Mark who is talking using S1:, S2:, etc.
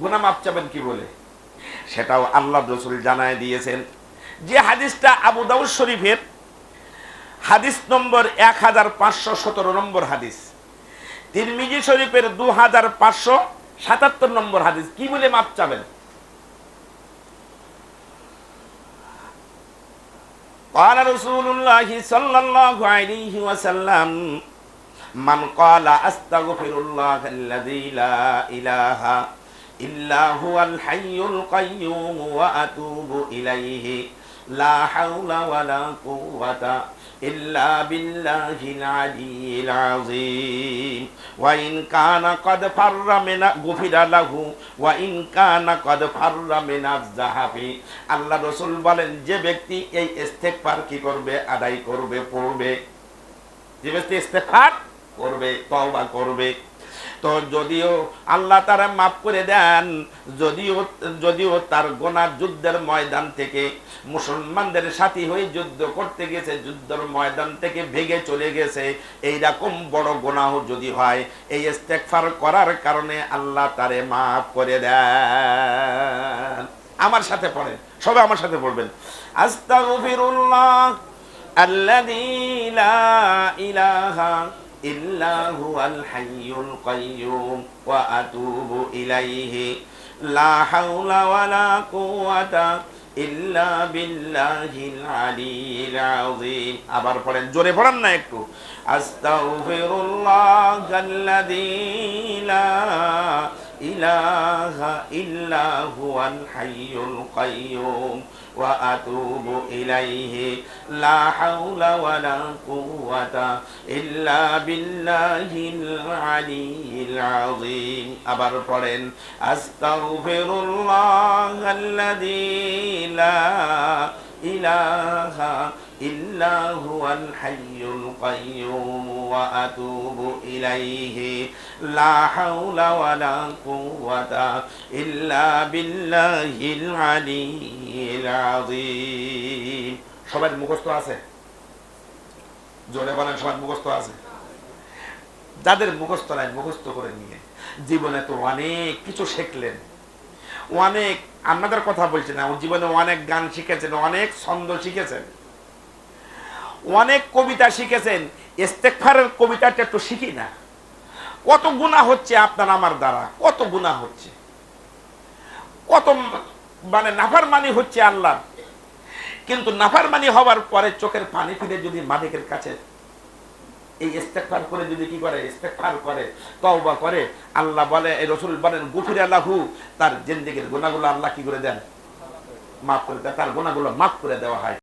S1: গুনাহ মাপ চাবেন কি বলে, সেটাও আল্লাহ রাসূল জানায় দিয়েছেন। যে হাদিসটা আবু দাউদ শরীফের হাদিস নম্বর 1517 নম্বর হাদিস, তিরমিজি শরীফের 2577 নম্বর হাদিস। কি বলে মাপ চাবেন? قال رسول الله صلى الله عليه وسلم من قال استغفر الله الذي لا اله الا هو الحي القيوم واتوب اليه لا حول ولا قوه إلا بالله العلي العظيم وإن كان قد فر من غفر له وإن كان قد فر من الزحف। আল্লাহ রাসূল বলেন, যে ব্যক্তি এই ইস্তেগফার কি করবে, আদায় করবে, পড়বে, যে ব্যক্তি ইস্তেগফার করবে, তওবা করবে, তো যদিও আল্লাহ তারা মাফ করে দেন, যদিও তার গোনার যুদ্ধের ময়দান থেকে মুসলমানদের সাথী হয়ে যুদ্ধ করতে গেছে, যুদ্ধের ময়দান থেকে ভেগে চলে গেছে, এইরকম বড় গুনাহ যদি হয়, এই ইস্তেগফার করার কারণে আল্লাহ তারে মাফ করে দেন। আমার সাথে পড়েন, সবাই আমার সাথে পড়বেন, আস্তাগফিরুল্লাহ আল্লাযী লা ইলাহা ইল্লা হুয়াল হাইয়ুল কাইয়্যুম ওয়া আতুবু ইলাইহি লা হাওলা ওয়ালা কুওয়াতা ইল্লা বিল্লাহিল আলিয়্যিল আযীম। আবার পড়েন, জোরে পড়েন না একটু, আস্তাগফিরুল্লাহাল্লাযী লা ইলাহা ইল্লা হুয়াল হাইয়ুল কাইয়্যুম ওয়া আতুবু ইলাইহি লা হাওলা ওয়ালা কুওয়াতা ইল্লা বিল্লাহিল আলিয়্যিল আযীম। আবার পড়েন, আস্তাগফিরুল্লাহাল্লাযী লা ইলাহা ইল্লা হুয়াল হাইয়ুল কাইয়্যুম ওয়া আতুবু ইলাইহি লা হাওলা ওয়ালা কুওয়াতা ইল্লা বিল্লাহিল আলিয়্যিল আযীম। সবার মুখস্থ আছে? জোরে বলেন, সবার মুখস্থ আছে? যাদের মুখস্থ নাই, মুখস্থ করে নিয়ে জীবনে তো অনেক কিছু শিখলেন, অনেক, আপনাদের কথা বলছি না, জীবনে অনেক গান শিখেছেন, অনেক ছন্দ শিখেছেন, অনেক কবিতা শিখেছেন। ইস্তেগফারের কবিতাটা একটু শিখি না? কত গুনাহ হচ্ছে আপনার আমার দ্বারা, কত গুনাহ হচ্ছে, কত মানে নাফরমানি হচ্ছে আল্লাহ। কিন্তু নাফরমানি হওয়ার পরে চোখের পানি ফেলে যদি মালিকের কাছে এই ইস্তেগফার করে, যদি কি করে, ইস্তেগফার করে, তওবা করে, আল্লাহ বলে, এই রাসূল বলেন, গুফিরা লাহু, তার জিন্দেগীর গুনাহগুলো আল্লাহ কি করে দেন? মাফ করে দেন, তার গুনাহগুলো মাফ করে দেওয়া হয়।